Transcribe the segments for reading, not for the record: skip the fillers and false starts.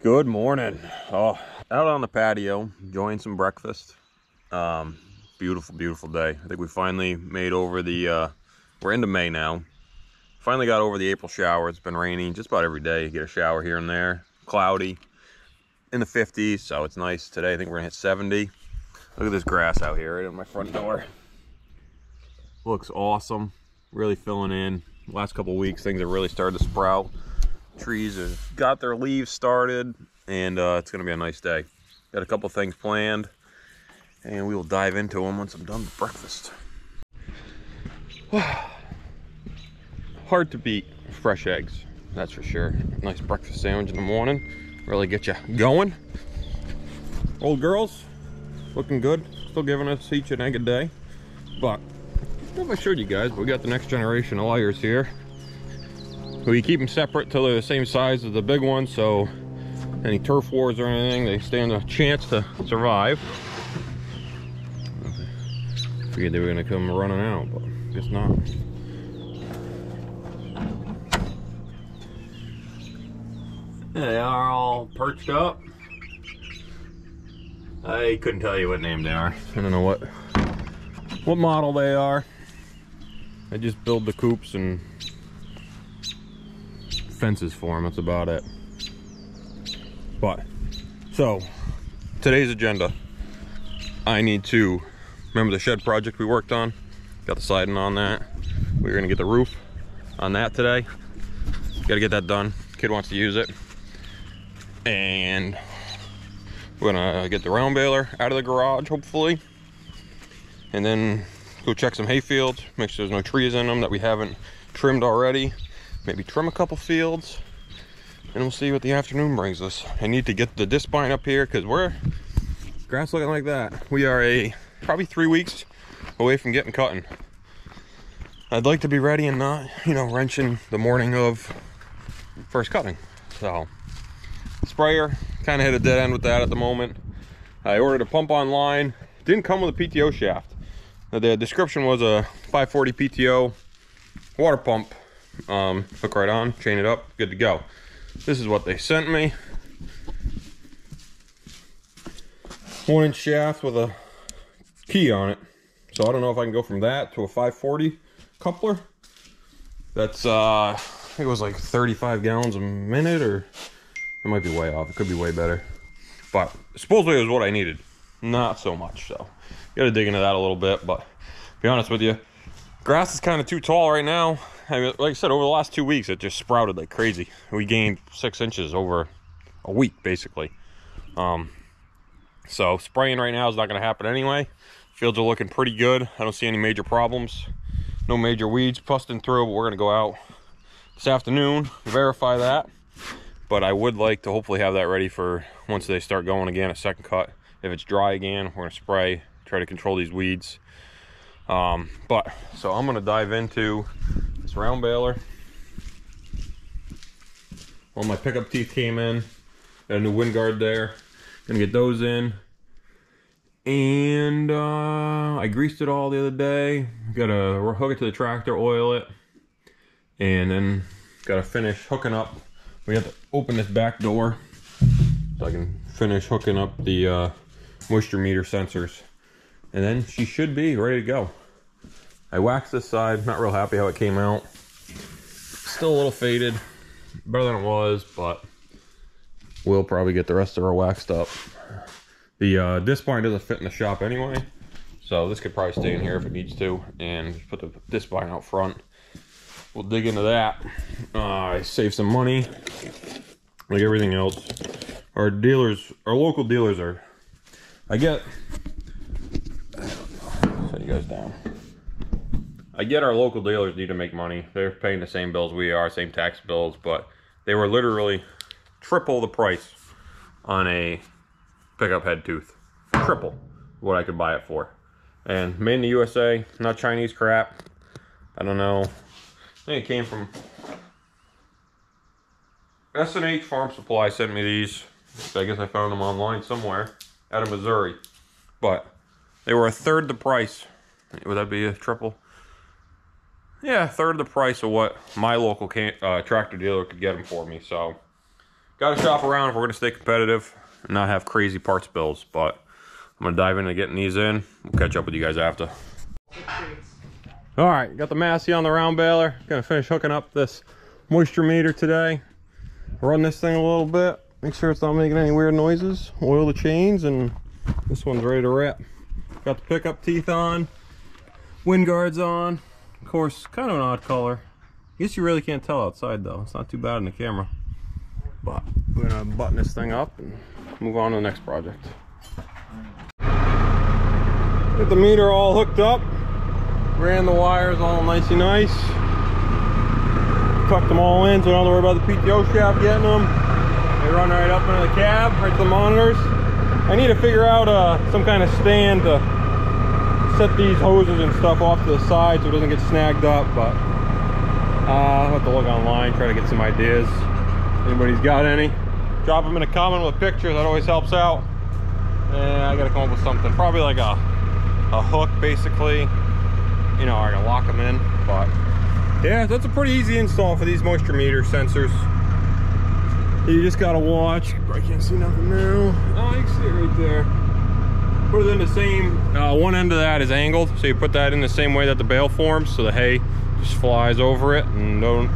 Good morning. Oh, out on the patio, enjoying some breakfast. Beautiful, beautiful day. I think we finally made over we're into May now. Finally got over the April shower. It's been raining just about every day. You get a shower here and there. Cloudy, in the 50s, so it's nice. Today I think we're gonna hit 70. Look at this grass out here right at my front door. Looks awesome. Really filling in. Last couple weeks, things have really started to sprout. Trees have got their leaves started, and it's gonna be a nice day. Got a couple things planned, and we will dive into them once I'm done with breakfast. Hard to beat fresh eggs, that's for sure. Nice breakfast sandwich in the morning, really get you going. Old girls, looking good, still giving us each an egg a day. But I don't know if I showed you guys, but we got the next generation of layers here. We keep them separate till they're the same size as the big ones, so any turf wars or anything, they stand a chance to survive. Figured they were gonna come running out, but guess not. They are all perched up. I couldn't tell you what name they are. I don't know what model they are. I just build the coops and fences for them, that's about it. But so today's agenda, I need to remember the shed project we worked on, got the siding on that. We're gonna get the roof on that today. Got to get that done. Kid wants to use it, and we're gonna get the round baler out of the garage hopefully, and then go check some hay fields, make sure there's no trees in them that we haven't trimmed already. Maybe trim a couple fields, and we'll see what the afternoon brings us. I need to get the disc spine up here because we're grass looking like that. We are probably 3 weeks away from getting cutting. I'd like to be ready and not, wrenching the morning of first cutting. So sprayer, kind of hit a dead end with that at the moment. I ordered a pump online. Didn't come with a PTO shaft. The description was a 540 PTO water pump. Hook right on, chain it up, good to go. This is what they sent me. 1-inch shaft with a key on it. So I don't know if I can go from that to a 540 coupler. That's I think it was like 35 gallons a minute, or it might be way off. It could be way better. But supposedly it was what I needed. Not so much, so gotta dig into that a little bit. But to be honest with you, grass is kind of too tall right now. I mean, like I said, over the last 2 weeks, it just sprouted like crazy. We gained 6 inches over a week, basically. So spraying right now is not going to happen anyway. Fields are looking pretty good. I don't see any major problems. No major weeds busting through, but we're going to go out this afternoon, verify that. But I would like to hopefully have that ready for once they start going again, a second cut. If it's dry again, we're going to spray, try to control these weeds. So I'm going to dive into this round baler. All my pickup teeth came in. Got a new wind guard there. Gonna get those in. And I greased it all the other day. Gotta hook it to the tractor, oil it, and then gotta finish hooking up. We have to open this back door so I can finish hooking up the moisture meter sensors, and then she should be ready to go. I waxed this side, not real happy how it came out. Still a little faded, better than it was, but we'll probably get the rest of her waxed up. The disc spine doesn't fit in the shop anyway, so this could probably stay in here if it needs to, and just put the disc spine out front. We'll dig into that. I saved some money, like everything else. Our local dealers are, I get you guys down. I get our local dealers need to make money. They're paying the same bills we are, same tax bills, but they were literally triple the price on a pickup head tooth. Triple what I could buy it for. And made in the USA, not Chinese crap. I don't know. I think it came from S&H Farm Supply sent me these. I guess I found them online somewhere out of Missouri. But they were a third the price. Would that be a triple? Yeah, a third of the price of what my local tractor dealer could get them for me. So Got to shop around if we're going to stay competitive and not have crazy parts bills. But I'm going to dive into getting these in. We'll catch up with you guys after. All right, got the Massey on the round baler. Gonna finish hooking up this moisture meter today. Run this thing a little bit. Make sure it's not making any weird noises. Oil the chains, and this one's ready to wrap. Got the pickup teeth on. Wind guards on. Of course, kind of an odd color. I guess you really can't tell outside though. It's not too bad in the camera. But we're gonna button this thing up and move on to the next project. Get the meter all hooked up. Ran the wires all nicey nice. Tucked them all in so I don't have to worry about the PTO shaft getting them. They run right up into the cab, right to the monitors. I need to figure out some kind of stand to set these hoses and stuff off to the side so it doesn't get snagged up, but I'll have to look online, try to get some ideas. If anybody's got any, drop them in a comment with a picture. That always helps out. And I gotta come up with something, probably like a hook basically. You know, I gotta lock them in, but yeah, that's a pretty easy install for these moisture meter sensors. You just gotta watch. I can't see nothing now. Oh, you can see it right there. Put it in the same, one end of that is angled, so you put that in the same way that the bale forms, so the hay just flies over it and don't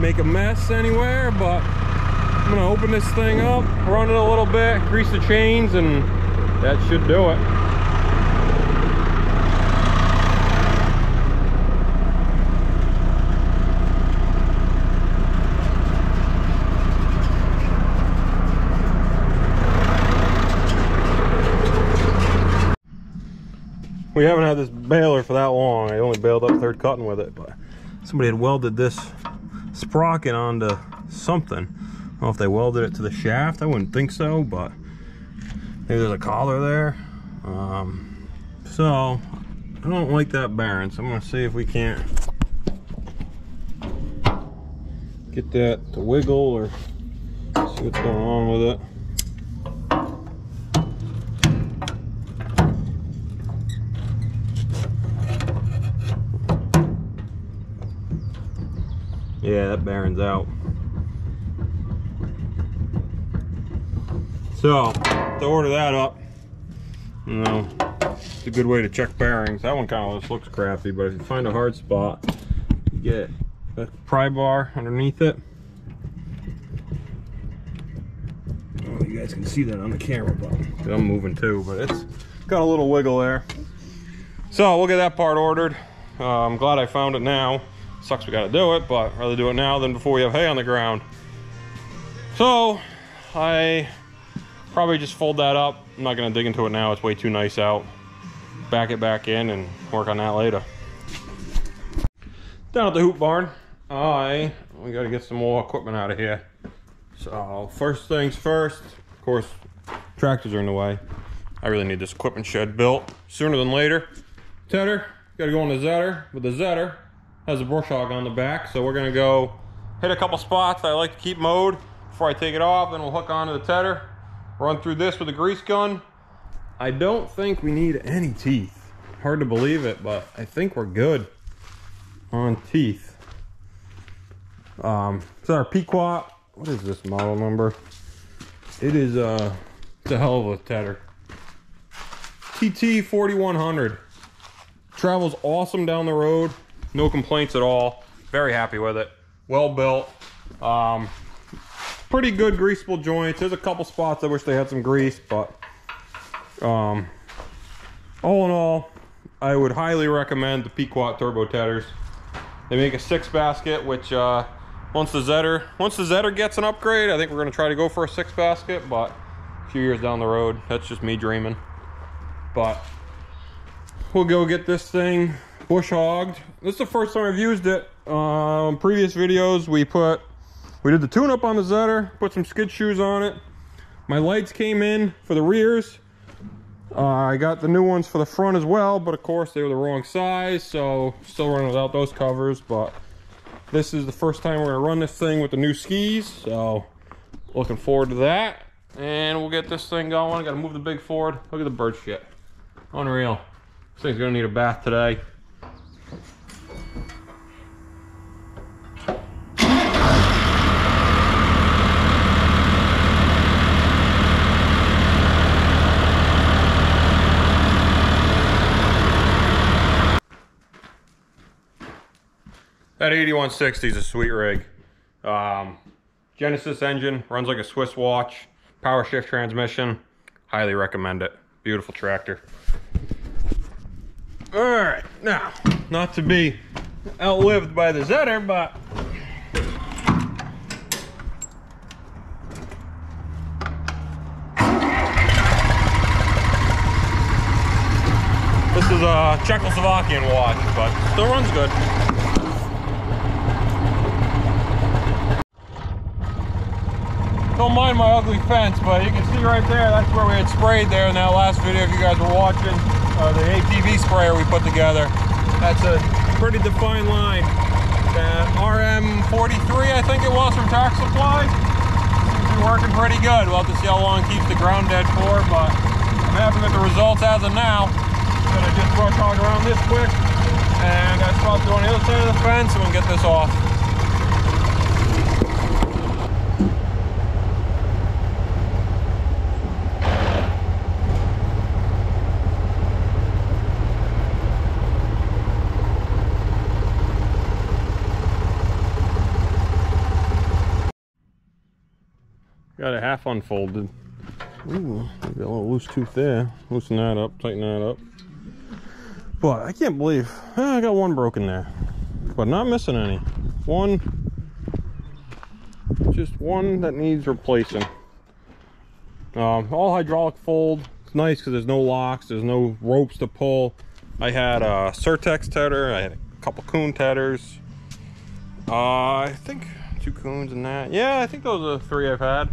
make a mess anywhere. But I'm gonna open this thing up, run it a little bit, grease the chains, and that should do it. We haven't had this baler for that long. I only baled up third cutting with it, but somebody had welded this sprocket onto something. I don't know if they welded it to the shaft. I wouldn't think so, but maybe there's a collar there. So I don't like that bearing, so I'm gonna see if we can't get that to wiggle or see what's going on with it. Yeah, that bearing's out. So, to order that up, you know, it's a good way to check bearings. That one kind of just looks crappy, but if you find a hard spot, you get a pry bar underneath it. Oh, you guys can see that on the camera, but I'm moving too, but it's got a little wiggle there. So, we'll get that part ordered. I'm glad I found it now. Sucks we gotta do it, but I'd rather do it now than before we have hay on the ground. So I probably just fold that up. I'm not gonna dig into it now, it's way too nice out. Back it back in and work on that later. Down at the hoop barn, we gotta get some more equipment out of here. So first things first, of course, tractors are in the way. I really need this equipment shed built sooner than later. Tedder, gotta go on the Zetter, but the Zetter has a brush hog on the back, so we're gonna go hit a couple spots that I like to keep mowed before I take it off. Then we'll hook onto the tedder, run through this with a grease gun. I don't think we need any teeth. Hard to believe it, but I think we're good on teeth. It's our Pequot. What is this model number? It is it's a hell of a tedder. TT 4100. Travels awesome down the road. No complaints at all. Very happy with it. Well built. Pretty good greasable joints. There's a couple spots I wish they had some grease, but all in all, I would highly recommend the Pequot Turbo Tedders. They make a 6 basket, which once the Zetter gets an upgrade, I think we're gonna try to go for a 6 basket, but a few years down the road, that's just me dreaming. But we'll go get this thing bush hogged. This is the first time I've used it. In previous videos we did the tune up on the Zetter, put some skid shoes on it. My lights came in for the rears. I got the new ones for the front as well, but of course they were the wrong size, so still running without those covers. But this is the first time we're gonna run this thing with the new skis, so looking forward to that. And we'll get this thing going. I gotta move the big Ford. Look at the bird shit. Unreal. This thing's gonna need a bath today. That 8160 is a sweet rig. Genesis engine, runs like a Swiss watch, power shift transmission. Highly recommend it. Beautiful tractor. All right, now, not to be outlived by the Zetter, but this is a Czechoslovakian watch, but still runs good. Don't mind my ugly fence, but you can see right there, that's where we had sprayed there in that last video if you guys were watching. The ATV sprayer we put together. That's a pretty defined line. That RM43, I think it was, from Tax Supply. Seems to be working pretty good. We'll have to see how long it keeps the ground dead for, but I'm happy with the results as of now. Gonna just brush hog around this quick, and I stop going the other side of the fence, and we'll get this off. Got it half unfolded. Ooh, maybe a little loose tooth there. Loosen that up, tighten that up. But I can't believe, I got one broken there. But not missing any. Just one that needs replacing. All hydraulic fold. It's nice because there's no locks, there's no ropes to pull. I had a Surtex tether, I had a couple Kuhn tethers. I think 2 Kuhns in that. Yeah, I think those are the 3 I've had.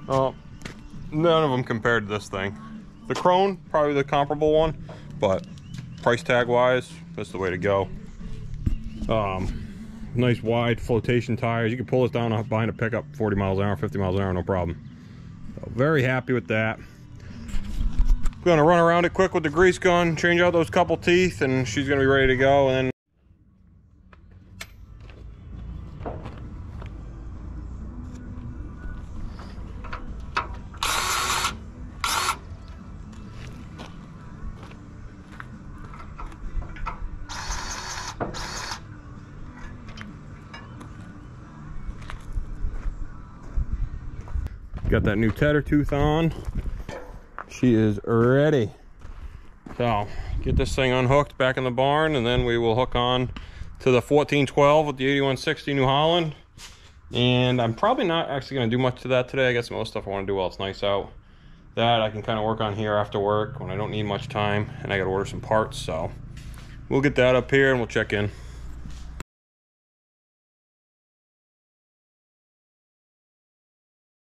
None of them compared to this thing. The Krone, probably the comparable one, but price tag wise, that's the way to go. Nice wide flotation tires. You can pull this down behind a pickup 40 miles an hour, 50 miles an hour, no problem. So very happy with that. Gonna run around it quick with the grease gun, change out those couple teeth, and she's gonna be ready to go. And then got that new tether tooth on. She is ready. So get this thing unhooked back in the barn, and then we will hook on to the 1412 with the 8160 New Holland. And I'm probably not actually going to do much to that today. I got some other stuff I want to do while it's nice out. That I can kind of work on here after work when I don't need much time, and I got to order some parts. So we'll get that up here and we'll check in.